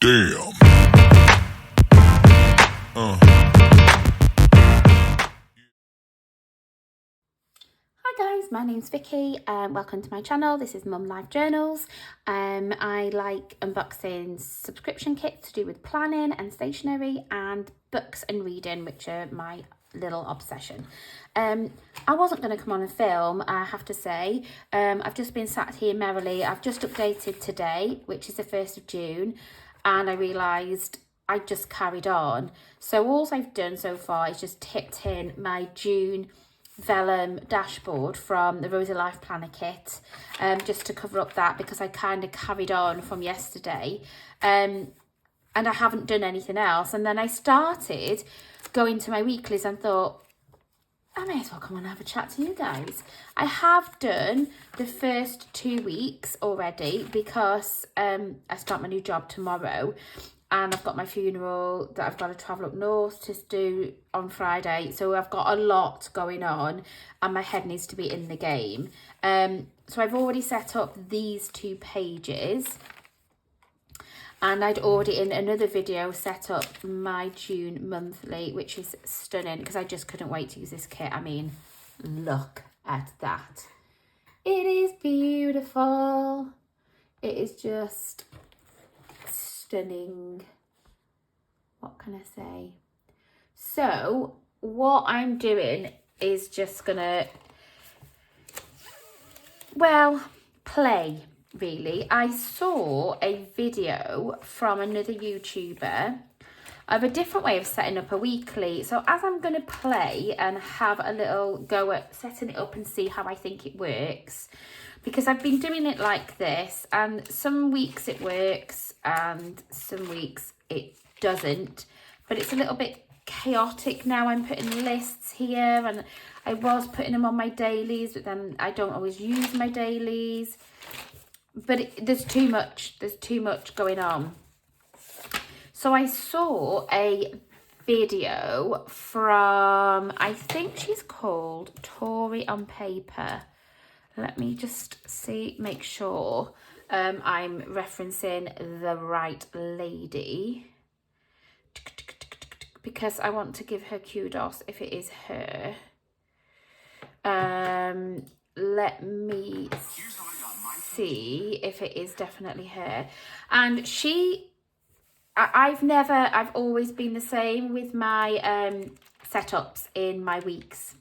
Damn. Hi guys, my name's Vicky. Welcome to my channel. This is Mum Life Journals. I like unboxing subscription kits to do with planning and stationery, and books and reading, which are my little obsession. I wasn't going to come on and film, I have to say. I've just been sat here merrily. I've just updated today, which is the 1st of June, and I realised I just carried on. So all I've done so far is just tipped in my June vellum dashboard from the Rosy Life Planner kit, just to cover up that, because I kind of carried on from yesterday, and I haven't done anything else. And then I started going to my weeklies and thought, I may as well come and have a chat to you guys. I have done the first 2 weeks already because I start my new job tomorrow, and I've got my funeral that I've got to travel up north to do on Friday. So I've got a lot going on and my head needs to be in the game. So I've already set up these 2 pages. And I'd already in another video set up my June monthly, which is stunning because I just couldn't wait to use this kit. I mean, look at that. It is beautiful. It is just stunning. What can I say? So what I'm doing is just gonna, well, play. Really, I saw a video from another YouTuber of a different way of setting up a weekly. So as I'm going to play and have a little go at setting it up and see how I think it works, because I've been doing it like this, and some weeks it works and some weeks it doesn't, but it's a little bit chaotic now. I'm putting lists here, and I was putting them on my dailies, but then I don't always use my dailies. But there's too much going on. So I saw a video from, I think she's called Tori on Paper. Let me just see, make sure I'm referencing the right lady, because I want to give her kudos if it is her. Let me see if it is definitely her. And I've always been the same with my setups in my weeks.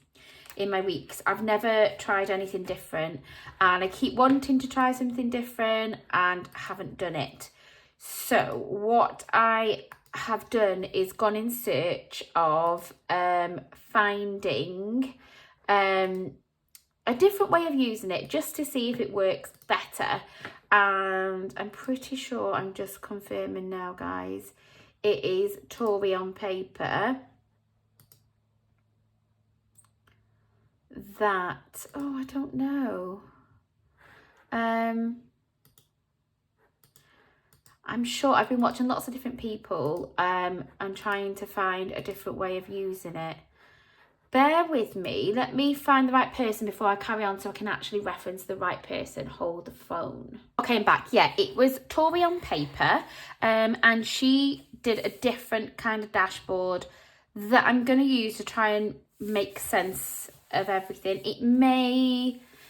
I've never tried anything different, and I keep wanting to try something different and haven't done it. So what I have done is gone in search of finding a different way of using it, just to see if it works better. And I'm pretty sure, I'm just confirming now, guys, it is Tori on Paper. That, oh, I don't know. I'm sure I've been watching lots of different people and trying to find a different way of using it. Bear with me, let me find the right person before I carry on so I can actually reference the right person. Hold the phone. Okay, I'm back. Yeah, it was Tori on Paper, and she did a different kind of dashboard that I'm going to use to try and make sense of everything.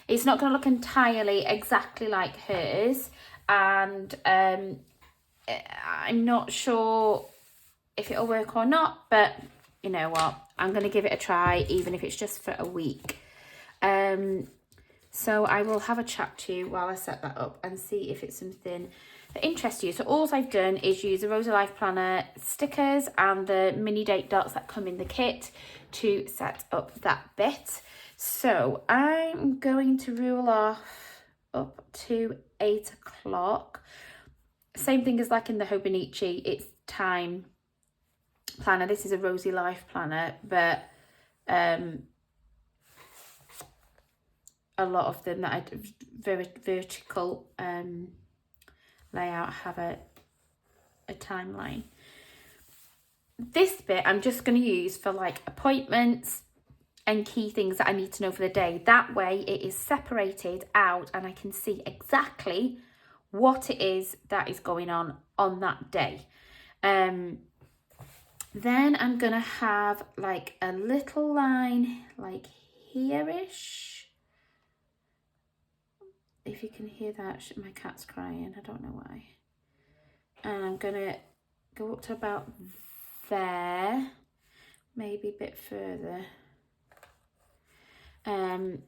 It's not going to look entirely exactly like hers, and I'm not sure if it'll work or not, but you know what, I'm going to give it a try, even if it's just for a week. So I will have a chat to you while I set that up and see if it's something that interests you. So all I've done is use the Rosy Life Planner stickers and the mini date dots that come in the kit to set up that bit. So I'm going to rule off up to 8 o'clock. Same thing as like in the Hobonichi, it's time planner. This is a Rosy Life planner, but a lot of them that I very vertical layout have a timeline. This bit I'm just going to use for like appointments and key things that I need to know for the day. That way it is separated out and I can see exactly what it is that is going on that day. Then I'm gonna have like a little line like here-ish. If you can hear that, my cat's crying, I don't know why. And I'm gonna go up to about there, maybe a bit further. And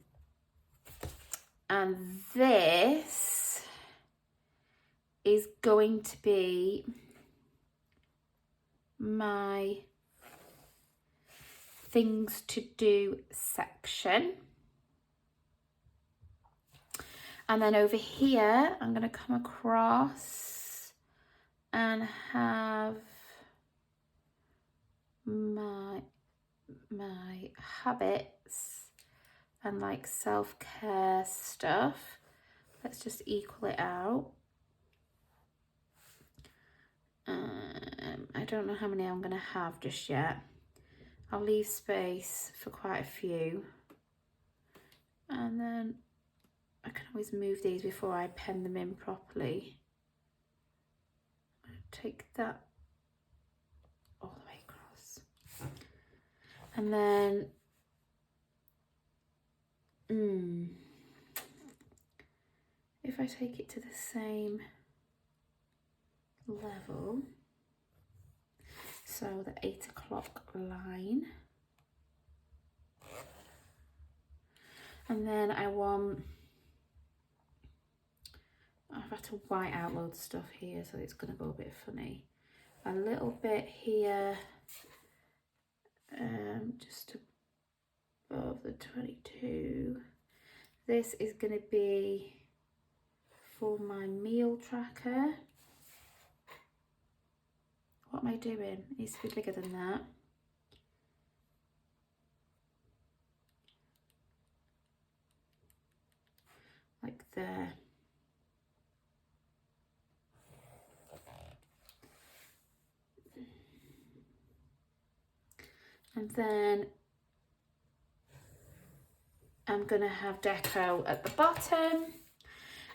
this is going to be my things to do section. And then over here, I'm going to come across and have my habits and like self-care stuff. Let's just equal it out. I don't know how many I'm going to have just yet. I'll leave space for quite a few. And then I can always move these before I pen them in properly. Take that all the way across. And then, if I take it to the same level, so the 8 o'clock line, and then I've had to white out loads of stuff here, so it's going to go a bit funny. A little bit here, just above the 22. This is going to be for my meal tracker. What am I doing? It needs to be bigger than that. Like there. And then I'm going to have deco at the bottom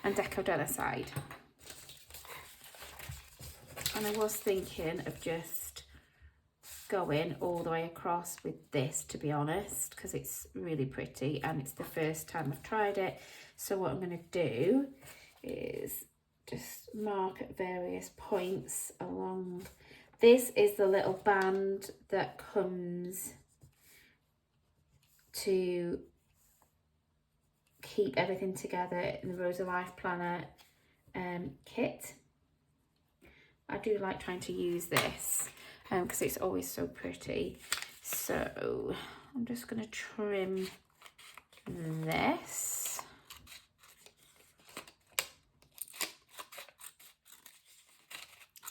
and deco down the side. And I was thinking of just going all the way across with this, to be honest, because it's really pretty and it's the first time I've tried it. So what I'm going to do is just mark at various points along. This is the little band that comes to keep everything together in the Rose of Life Planner kit. I do like trying to use this because it's always so pretty. So I'm just going to trim this.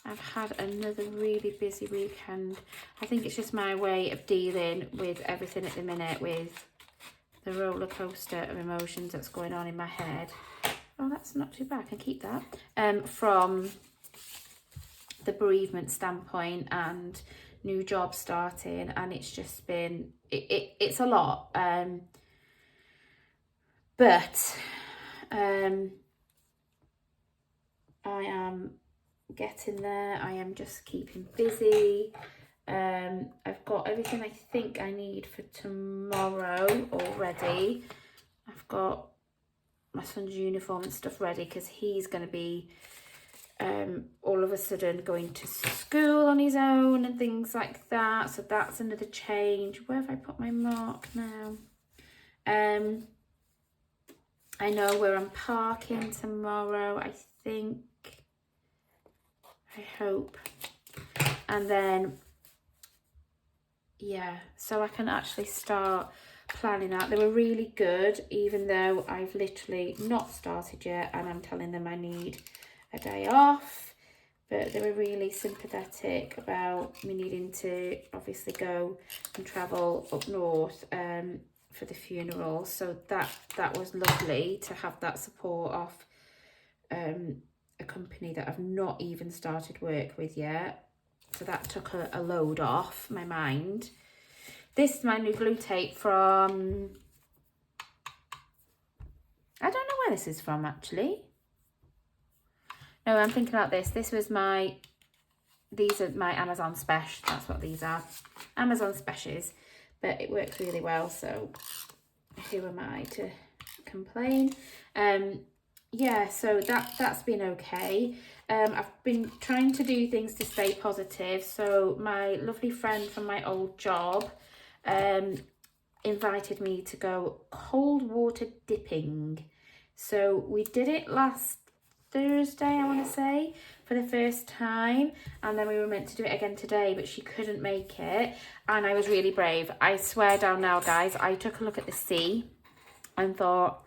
I've had another really busy weekend. I think it's just my way of dealing with everything at the minute, with the roller coaster of emotions that's going on in my head. Oh, that's not too bad. I can keep that. From the bereavement standpoint and new job starting, and it's just been it's a lot. But I am getting there. I am just keeping busy. I've got everything I think I need for tomorrow already. I've got my son's uniform and stuff ready because he's going to be all of a sudden going to school on his own and things like that. So that's another change. Where have I put my mark now? I know where I'm parking tomorrow, I think. I hope. And then, yeah, so I can actually start planning out. They were really good, even though I've literally not started yet and I'm telling them I need a day off. But they were really sympathetic about me needing to obviously go and travel up north for the funeral. So that was lovely to have that support off a company that I've not even started work with yet. So that took a load off my mind. This is my new glue tape from, I don't know where this is from actually. No, I'm thinking about this. These are my Amazon specials. That's what these are. Amazon specials. But it works really well, so who am I to complain? Yeah, so that's been okay. I've been trying to do things to stay positive. So my lovely friend from my old job invited me to go cold water dipping. So we did it last Thursday, I want to say, for the first time, and then we were meant to do it again today, but she couldn't make it, and I was really brave. I swear down now, guys, I took a look at the sea and thought,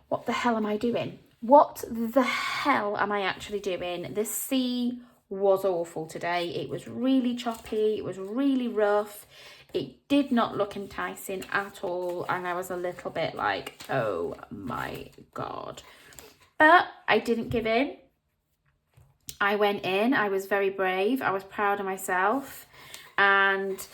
what the hell am I doing? What the hell am I actually doing? The sea was awful today. It was really choppy, it was really rough, it did not look enticing at all, and I was a little bit like, oh my God. But I didn't give in. I went in, I was very brave, I was proud of myself, and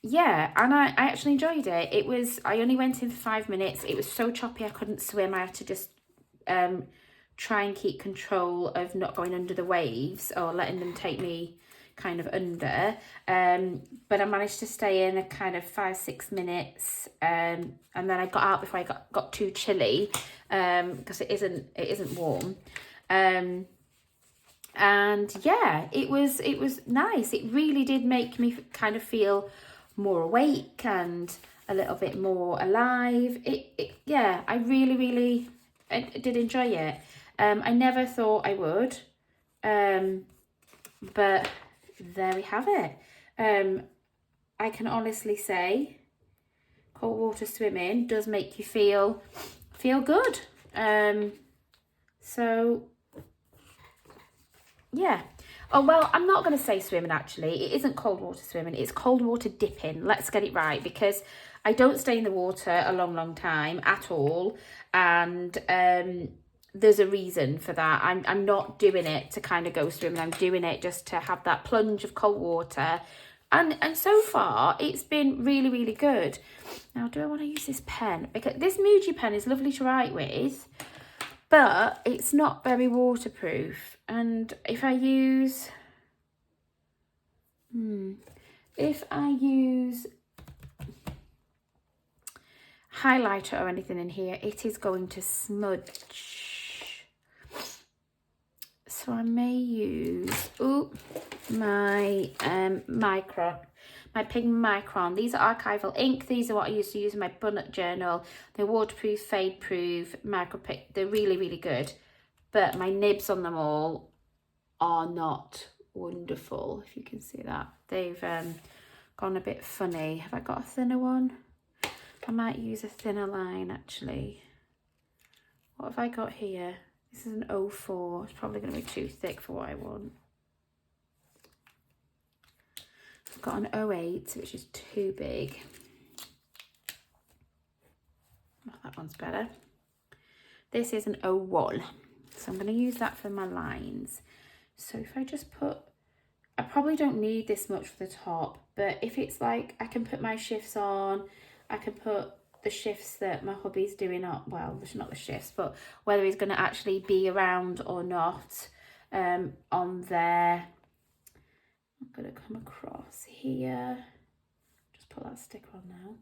yeah, and I actually enjoyed it. I only went in for 5 minutes. It was so choppy I couldn't swim. I had to just try and keep control of not going under the waves or letting them take me kind of under, but I managed to stay in a kind of 5-6 minutes, and then I got out before I got too chilly, because it isn't warm, and yeah, it was nice. It really did make me kind of feel more awake and a little bit more alive. Yeah, I really I did enjoy it. I never thought I would, but there we have it. I can honestly say cold water swimming does make you feel good. So yeah. Oh, well, I'm not going to say swimming, actually. It isn't cold water swimming. It's cold water dipping. Let's get it right, because I don't stay in the water a long time at all. And there's a reason for that. I'm not doing it to kind of go swimming. I'm doing it just to have that plunge of cold water. And so far, it's been really good. Now, do I want to use this pen? Because this Muji pen is lovely to write with, but it's not very waterproof. And if I use highlighter or anything in here, it is going to smudge. So I may use my Micron, my Pink Micron. These are archival ink. These are what I used to use in my bullet journal. They're waterproof, fade proof, micro pick. They're really good, but my nibs on them all are not wonderful. If you can see that, they've gone a bit funny. Have I got a thinner one? I might use a thinner line, actually. What have I got here? This is an 04. It's probably going to be too thick for what I want. I've got an 08, which is too big. Oh, that one's better. This is an 01. So I'm going to use that for my lines. So if I just put, I probably don't need this much for the top, but if it's like, I can put my shifts on, I can put the shifts that my hubby's doing up, well, not the shifts, but whether he's going to actually be around or not, on there. I'm going to come across here, just put that sticker on now,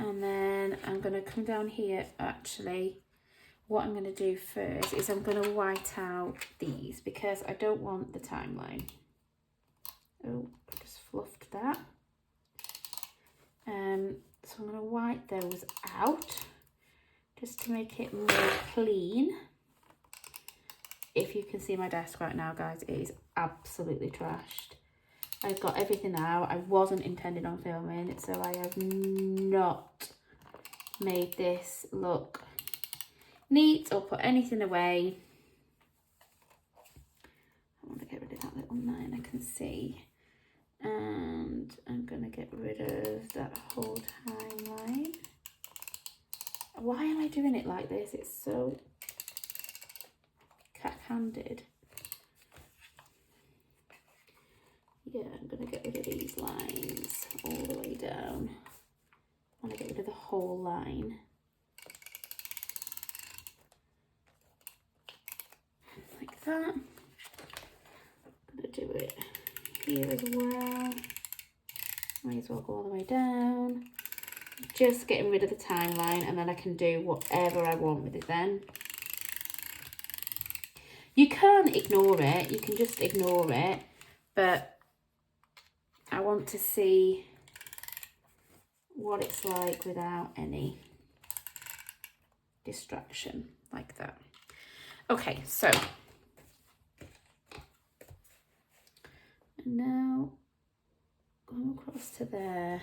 and then I'm going to come down here. Actually, what I'm going to do first is I'm going to white out these, because I don't want the timeline. Oh, I just fluffed that. So I'm going to white those out just to make it more clean. If you can see my desk right now, guys, it is absolutely trashed. I've got everything out. I wasn't intending on filming, so I have not made this look neat or put anything away. I want to get rid of that little line I can see. And I'm going to get rid of that whole timeline. Why am I doing it like this? It's so cat-handed. Yeah, I'm going to get rid of these lines all the way down. I want to get rid of the whole line. that. I'm going to do it here as well. Might as well go all the way down. Just getting rid of the timeline, and then I can do whatever I want with it then. You can ignore it, you can just ignore it, but I want to see what it's like without any distraction like that. Okay, so now go across to there,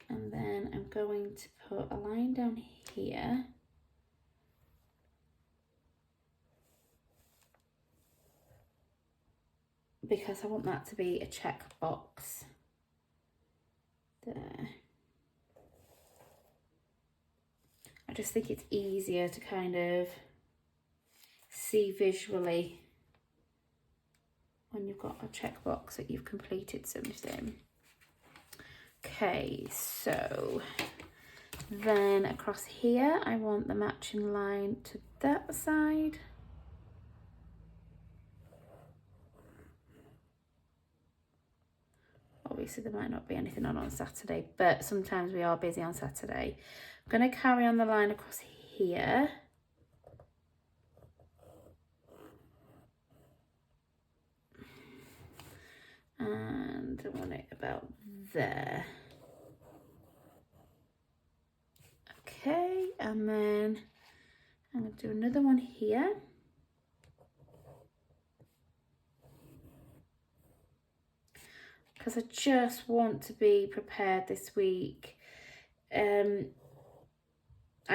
and then I'm going to put a line down here. Because I want that to be a checkbox there. I just think it's easier to kind of see visually when you've got a checkbox that you've completed something. Okay, so then across here, I want the matching line to that side. Obviously there might not be anything on Saturday, but sometimes we are busy on Saturday. I'm going to carry on the line across here. And I want it about there. Okay, and then I'm going to do another one here. Because I just want to be prepared this week. I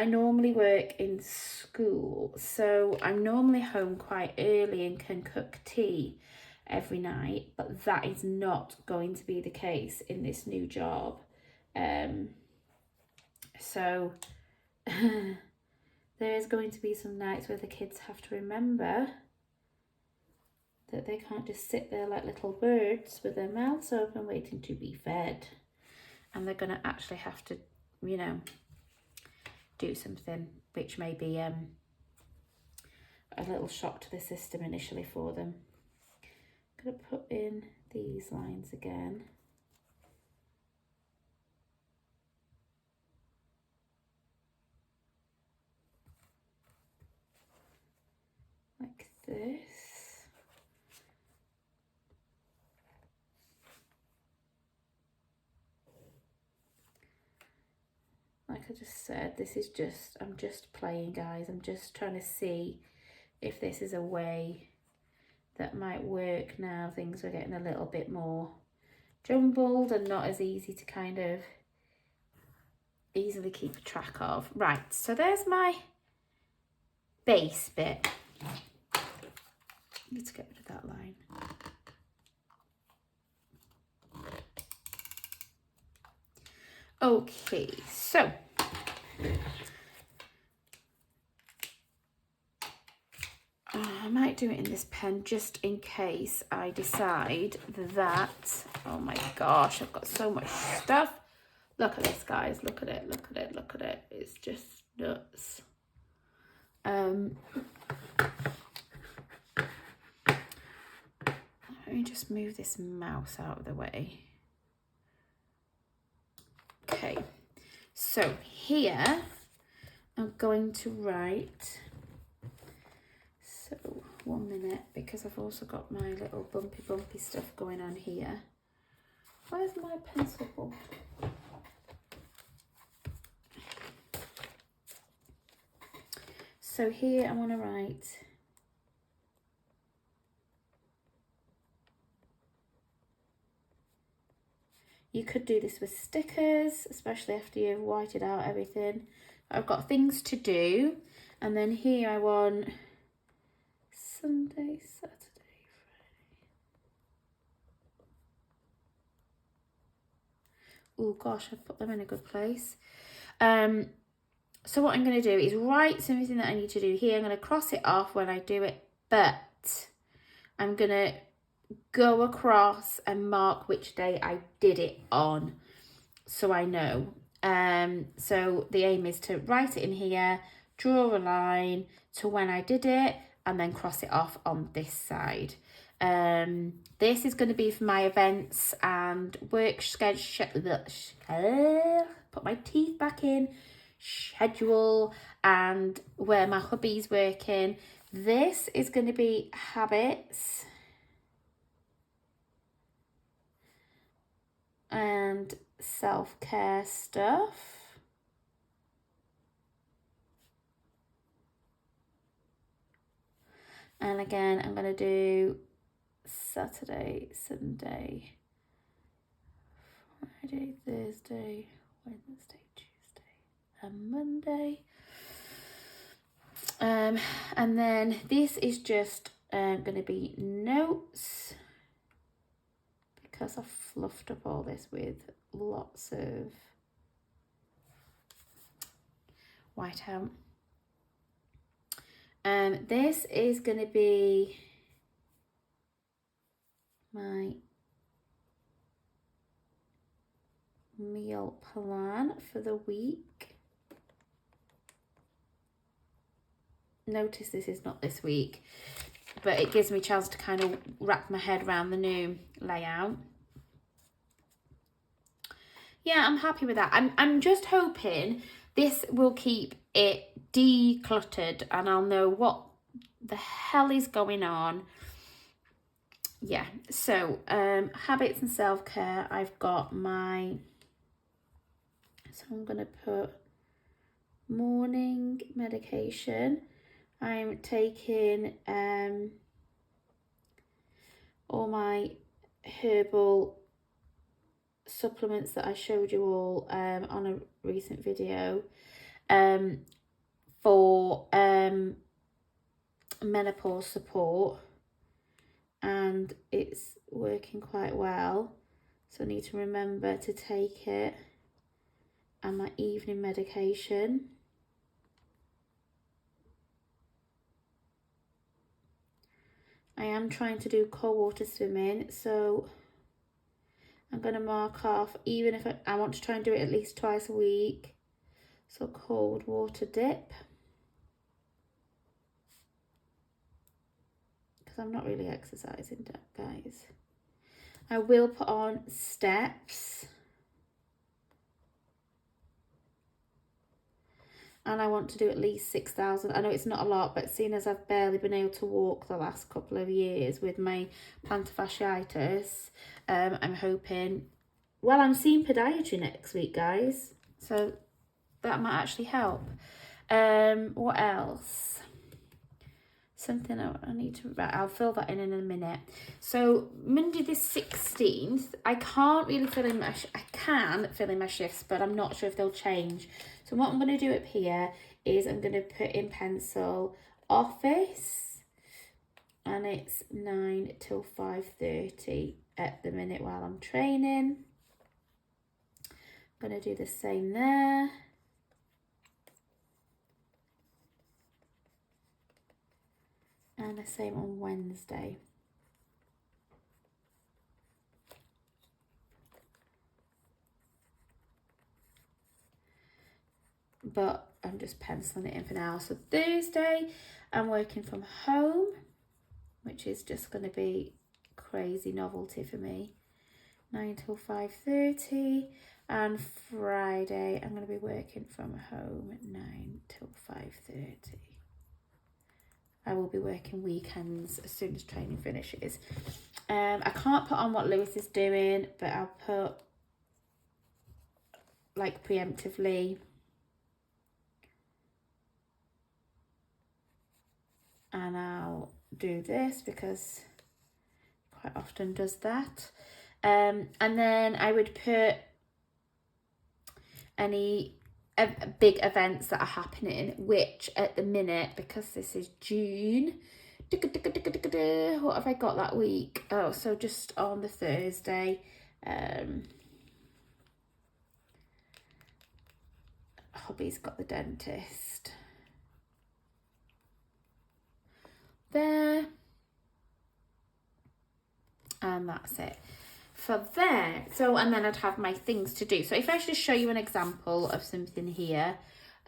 normally work in school, so I'm normally home quite early and can cook tea every night, but that is not going to be the case in this new job. So there is going to be some nights where the kids have to remember that they can't just sit there like little birds with their mouths open waiting to be fed. And they're going to actually have to, you know, do something which may be a little shock to the system initially for them. I'm going to put in these lines again. Like this. Like I just said, this is just, I'm just playing, guys. I'm just trying to see if this is a way that might work now. Things are getting a little bit more jumbled and not as easy to kind of easily keep track of. Right, so there's my base bit. Let's get rid of that line. Okay, so I might do it in this pen just in case I decide that, oh my gosh, I've got so much stuff. Look at this, guys, look at it, look at it, look at it. It's just nuts. Let me just move this mouse out of the way. Okay, so here I'm going to write, so 1 minute, because I've also got my little bumpy stuff going on here. Where's my pencil book? So here I want to write you could do this with stickers, especially after you've whited out everything. I've got things to do, and then here I want Sunday, Saturday, Friday. Oh gosh, I've put them in a good place. So what I'm going to do is write something that I need to do here. I'm going to cross it off when I do it, but I'm going to go across and mark which day I did it on, so I know. So the aim is to write it in here, draw a line to when I did it, and then cross it off on this side. This is going to be for my events and work schedule. Put my teeth back in. Schedule and where my hubby's working. This is going to be habits and self-care stuff. And again, I'm going to do Saturday, Sunday, Friday, Thursday, Wednesday, Tuesday, and Monday. And then this is just going to be notes, because I've fluffed up all this with lots of whiteout. This is going to be my meal plan for the week. Notice this is not this week, but it gives me a chance to kind of wrap my head around the new layout. Yeah, I'm happy with that. I'm just hoping this will keep it decluttered and I'll know what the hell is going on. Yeah, so habits and self-care. I've got my, so I'm going to put morning medication. I'm taking all my herbal supplements that I showed you all on a recent video for menopause support, and it's working quite well, so I need to remember to take it, and my evening medication. I am trying to do cold water swimming, so I'm going to mark off, even if I want to try and do it at least twice a week. So cold water dip, because I'm not really exercising, guys. I will put on steps, and I want to do at least 6,000. I know it's not a lot, but seeing as I've barely been able to walk the last couple of years with my plantar fasciitis, I'm hoping, well, I'm seeing podiatry next week, guys, so that might actually help. What else? Something I need to write. I'll fill that in a minute. So Monday the 16th, I can't really fill in my, I can fill in my shifts, but I'm not sure if they'll change. So what I'm going to do up here is I'm going to put in pencil office, and it's 9 till 5:30 at the minute while I'm training. I'm going to do the same there. And the same on Wednesday. But I'm just penciling it in for now. So Thursday, I'm working from home, which is just going to be crazy novelty for me. 9 till 5:30. And Friday, I'm going to be working from home at 9 till 5:30. I will be working weekends as soon as training finishes. I can't put on what Lewis is doing, but I'll put, like, preemptively. And I'll do this because quite often does that. And then I would put any big events that are happening, which at the minute, because this is June, what have I got that week? Oh, so just on the Thursday, hubby's got the dentist there, and that's it for there. So, and then I'd have my things to do. So if I should show you an example of something here,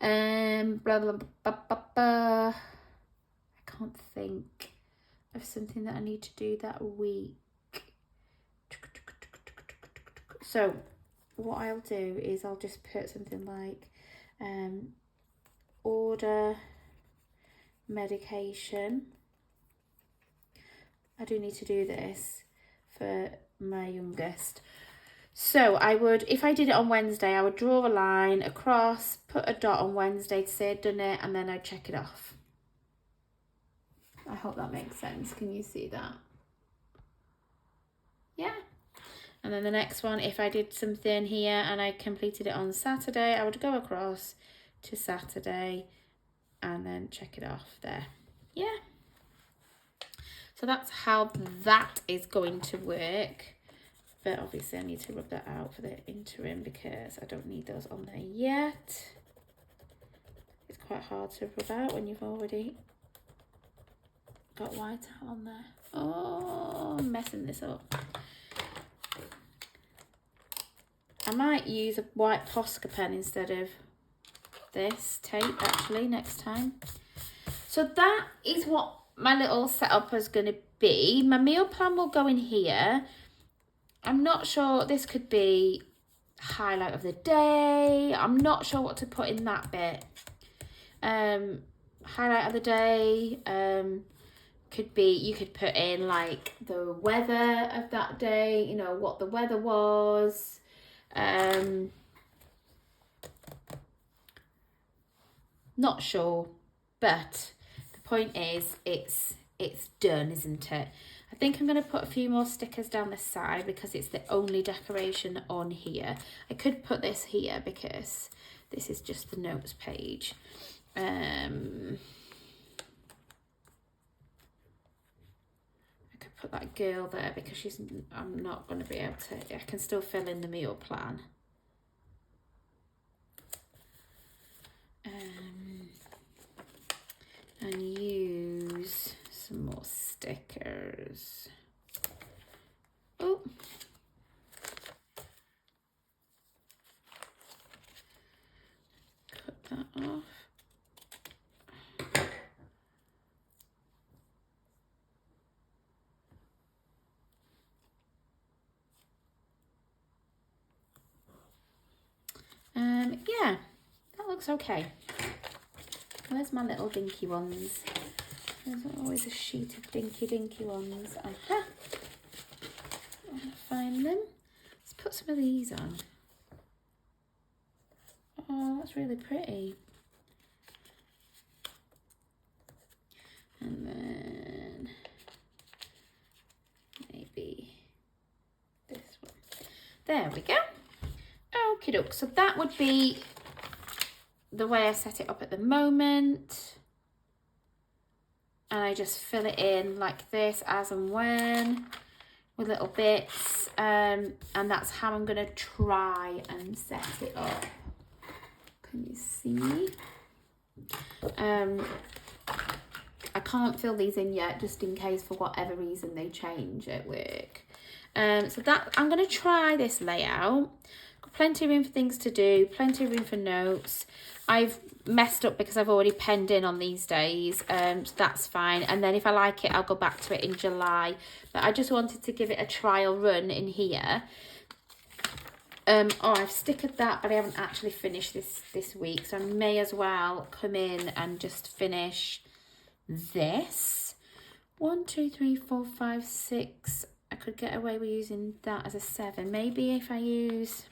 blah, blah, blah, blah, blah. I can't think of something that I need to do that week. So what I'll do is I'll just put something like order medication. I do need to do this for my youngest. So I would, if I did it on Wednesday, I would draw a line across, put a dot on Wednesday to say I'd done it, and then I'd check it off. I hope that makes sense. Can you see that? Yeah. And then the next one, if I did something here and I completed it on Saturday, I would go across to Saturday and then check it off there. Yeah. So that's how that is going to work. But obviously I need to rub that out for the interim because I don't need those on there yet. It's quite hard to rub out when you've already got white out on there. Oh, I'm messing this up. I might use a white Posca pen instead of this tape actually next time. So that is what my little setup is going to be. My meal plan will go in here. I'm not sure, this could be highlight of the day. I'm not sure what to put in that bit. Highlight of the day could be, you could put in like the weather of that day, you know, what the weather was. Not sure, but the point is it's done, isn't it? I think I'm going to put a few more stickers down the side because it's the only decoration on here. I could put this here because this is just the notes page. I could put that girl there because I'm not going to be able to, I can still fill in the meal plan. And use some more stickers. Oh. Cut that off. Yeah, that looks okay. Where's my little dinky ones? There's always a sheet of dinky ones. Aha! I'm gonna find them. Let's put some of these on. Oh, that's really pretty. And then maybe this one. There we go. Okie doke. So that would be the way I set it up at the moment. And I just fill it in like this as and when with little bits. And that's how I'm going to try and set it up. Can you see? I can't fill these in yet just in case for whatever reason they change at work. So that I'm going to try this layout. Got plenty of room for things to do, plenty of room for notes. I've messed up because I've already penned in on these days, so that's fine. And then if I like it, I'll go back to it in July. But I just wanted to give it a trial run in here. Oh, I've stickered that, but I haven't actually finished this week, so I may as well come in and just finish this. 1, 2, 3, 4, 5, 6. I could get away with using that as a 7. Maybe if I use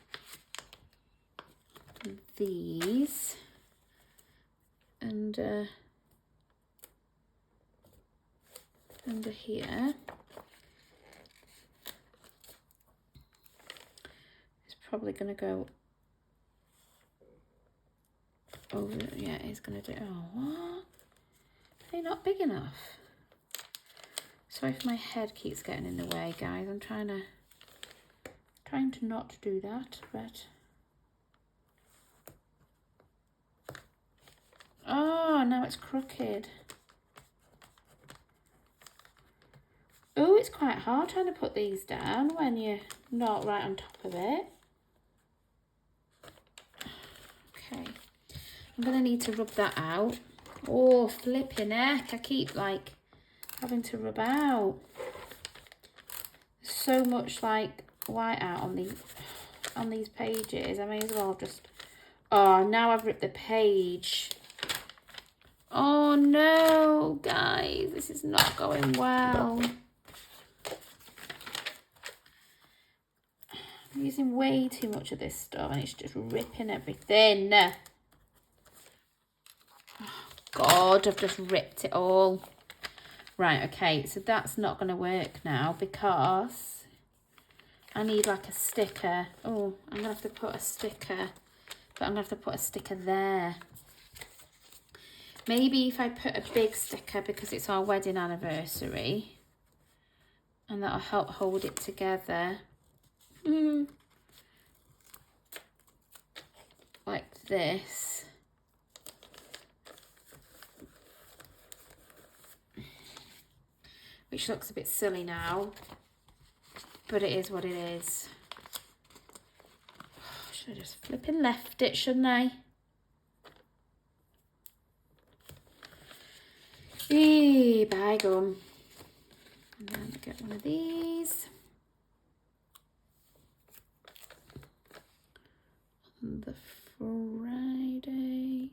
these under here. It's probably going to go over. Yeah, it's going to do. Oh, what? They're not big enough. Sorry if my head keeps getting in the way, guys. I'm trying to not do that, but oh, now it's crooked. Oh, it's quite hard trying to put these down when you're not right on top of it. Okay, I'm gonna need to rub that out. Oh, flipping heck. I keep like having to rub out. So much like white out on these pages. I may as well just... Oh, now I've ripped the page. Oh no, guys, this is not going well. I'm using way too much of this stuff and it's just ripping everything. Oh God, I've just ripped it all. Right, okay, so that's not going to work now because I need like a sticker. Oh, I'm going to have to put a sticker, but I'm going to have to put a sticker there. Maybe if I put a big sticker because it's our wedding anniversary and that'll help hold it together. Like this. Which looks a bit silly now, but it is what it is. Should have just flipping left it, shouldn't I? Eee, by gum. And then get one of these. On the Friday.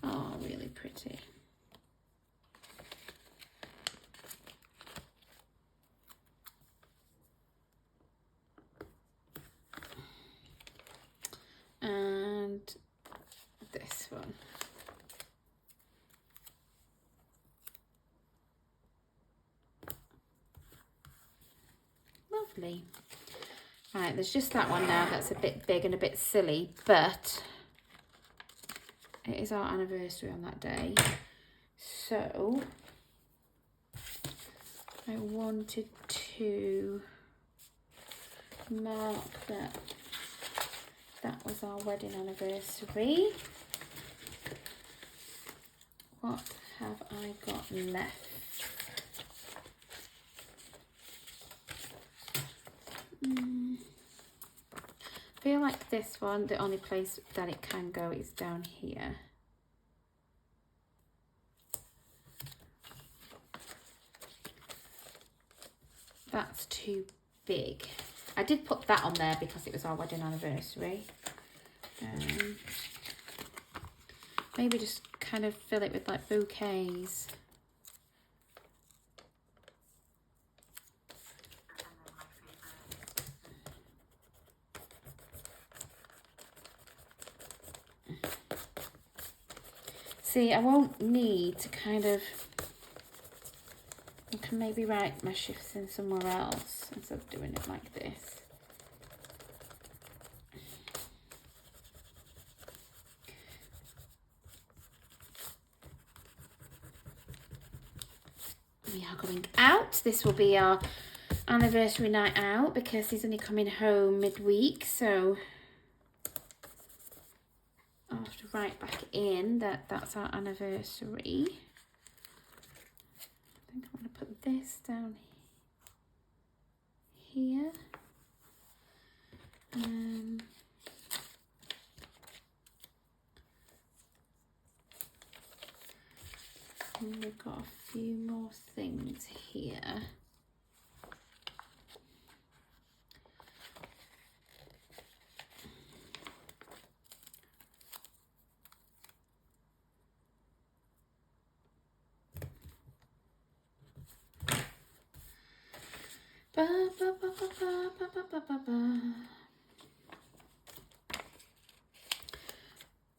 Oh, really pretty. And this one. Lovely. Right, there's just that one now that's a bit big and a bit silly, but it is our anniversary on that day. So I wanted to mark that that was our wedding anniversary. What have I got left? I feel like this one, the only place that it can go is down here. That's too big. I did put that on there because it was our wedding anniversary. Maybe just kind of fill it with like bouquets. See, I won't need to kind of... I can maybe write my shifts in somewhere else instead of doing it like this. We are going out. This will be our anniversary night out because he's only coming home midweek, so I'll have to write back in that that's our anniversary. I think I'm going to put this down here. And we've got a few more things here.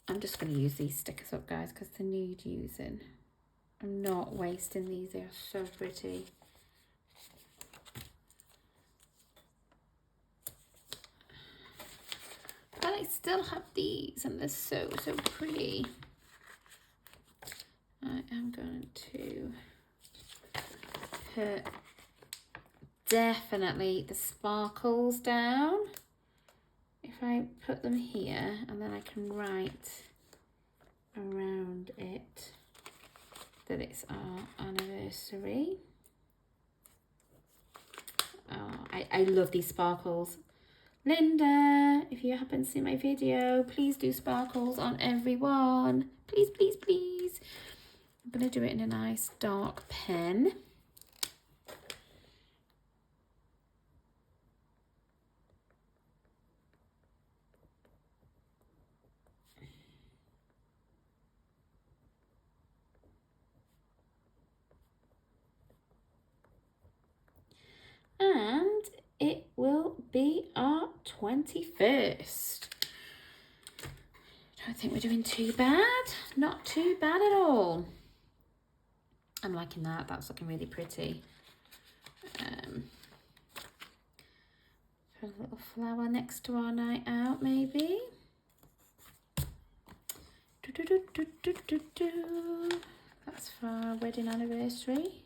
I'm just going to use these stickers up, guys, because they need using. I'm not wasting these, they are so pretty. But I still have these and they're so, so pretty. I am going to put definitely the sparkles down. If I put them here and then I can write around it that it's our anniversary. Oh, I love these sparkles. Linda, if you happen to see my video, please do sparkles on everyone. Please, please, please. I'm going to do it in a nice dark pen. And it will be our 21st. Don't think we're doing too bad. Not too bad at all. I'm liking that. That's looking really pretty. Put a little flower next to our night out, maybe. That's for our wedding anniversary.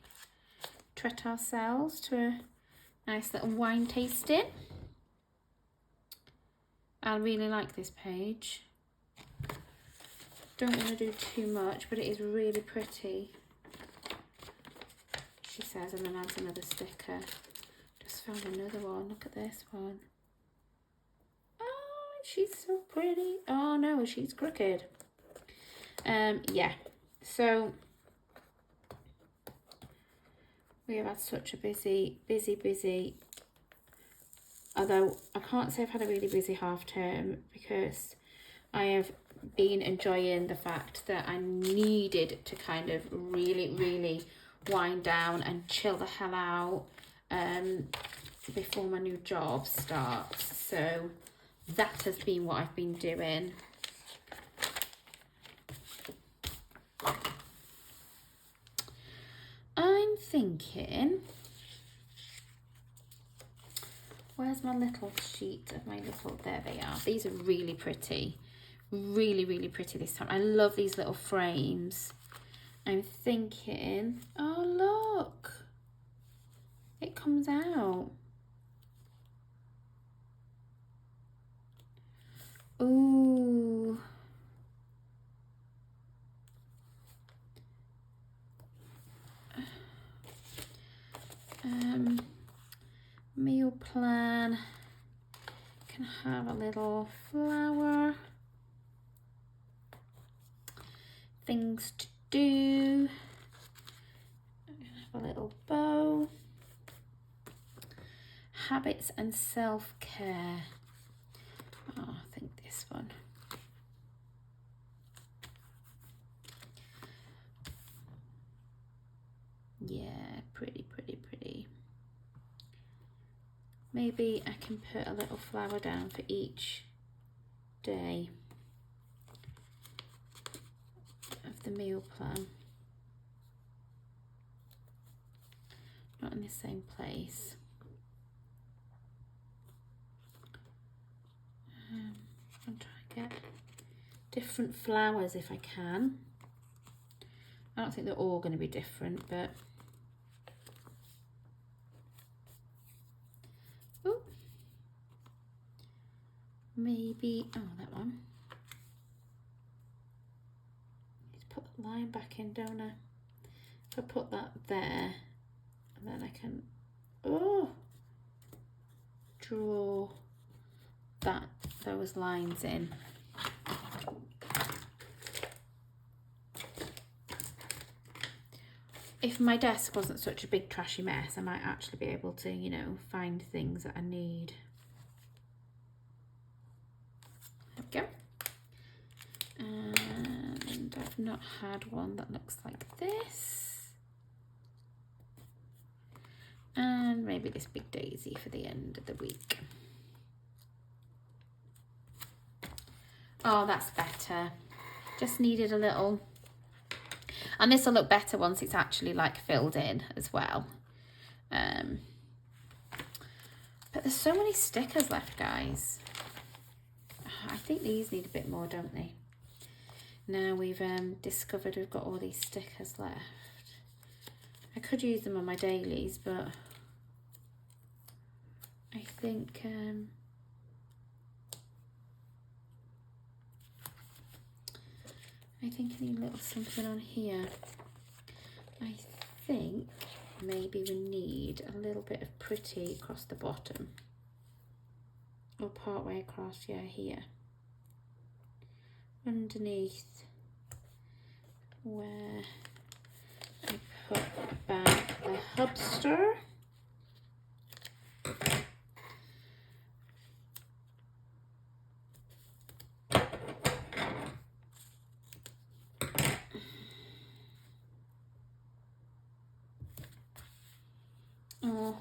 Treat ourselves to a nice little wine tasting. I really like this page. Don't want to do too much, but it is really pretty. She says, and then adds another sticker. Just found another one. Look at this one. Oh, she's so pretty. Oh no, she's crooked. Yeah. So we have had such a busy. Although I can't say I've had a really busy half term, because I have been enjoying the fact that I needed to kind of really wind down and chill the hell out before my new job starts. So that has been what I've been doing. I'm thinking, where's my little sheet of my little, there they are. These are really pretty. Really pretty this time. I love these little frames. I'm thinking, oh look, it comes out. Ooh. Meal plan can have a little flower. Things to do. Have a little bow. Habits and self-care. Oh, I think this one. Yeah, pretty. Maybe I can put a little flower down for each day of the meal plan. Not in the same place. I'll try and get different flowers if I can. I don't think they're all going to be different, but ooh, maybe, oh, that one. Need to put the line back in, don't I? If I put that there, and then I can, oh, draw those lines in. If my desk wasn't such a big trashy mess, I might actually be able to, you know, find things that I need. There we go. And I've not had one that looks like this. And maybe this big daisy for the end of the week. Oh, that's better. Just needed a little. And this will look better once it's actually like filled in as well. But there's so many stickers left, guys. I think these need a bit more, don't they? Now we've discovered we've got all these stickers left. I could use them on my dailies, but I think I need a little something on here. I think maybe we need a little bit of pretty across the bottom. Or part way across, yeah, here. Underneath where Chubster. Oh,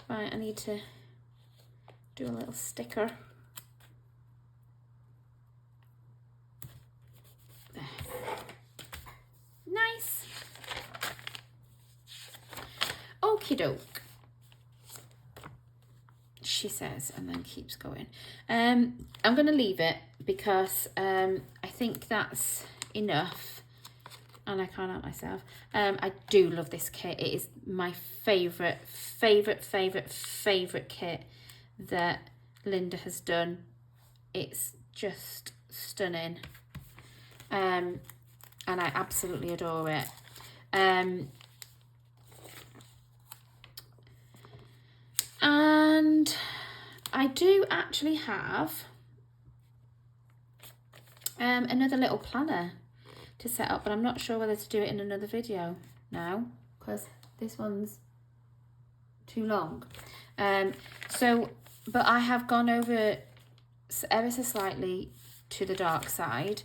right, I need to do a little sticker. There. Nice. Okie doke, she says, and then keeps going. I'm going to leave it because I think that's enough. And I can't help myself. I do love this kit. It is my favourite kit that Linda has done. It's just stunning. And I absolutely adore it. And I do actually have another little planner to set up, but I'm not sure whether to do it in another video now because this one's too long. But I have gone over ever so slightly to the dark side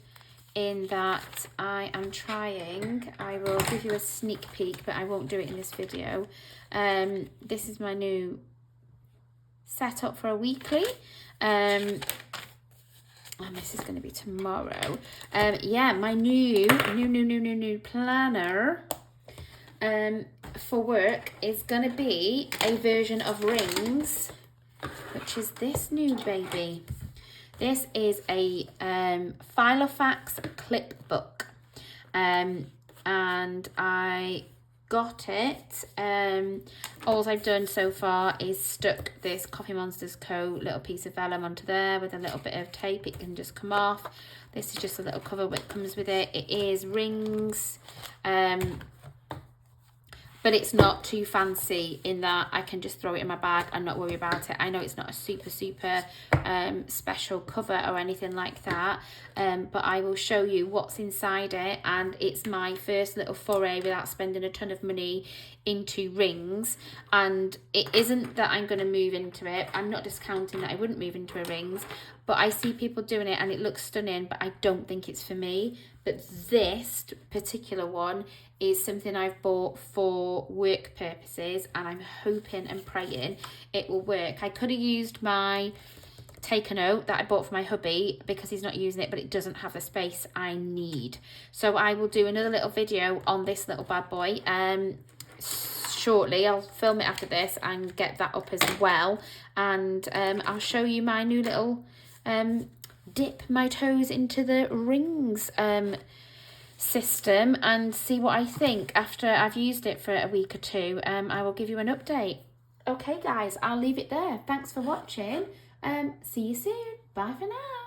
in that I am trying, I will give you a sneak peek, but I won't do it in this video. This is my new setup for a weekly. And this is going to be tomorrow. Yeah, my new planner for work is going to be a version of Rings, which is this new baby. This is a Filofax clip book, and I got it. All I've done so far is stuck this Coffee Monsters Co. little piece of vellum onto there with a little bit of tape. It can just come off. This is just a little cover that comes with it. It is Rings, but it's not too fancy in that I can just throw it in my bag and not worry about it. I know it's not a super special cover or anything like that, but I will show you what's inside it, and it's my first little foray without spending a ton of money into Rings. And it isn't that I'm going to move into it. I'm not discounting that I wouldn't move into a Rings, but I see people doing it and it looks stunning, but I don't think it's for me. But this particular one is something I've bought for work purposes, and I'm hoping and praying it will work. I could have used my Take a Note that I bought for my hubby because he's not using it, but it doesn't have the space I need. So I will do another little video on this little bad boy shortly. I'll film it after this and get that up as well, and I'll show you my new little dip my toes into the Rings system and see what I think after I've used it for a week or two. I will give you an update. Okay guys, I'll leave it there. Thanks for watching. See you soon. Bye for now.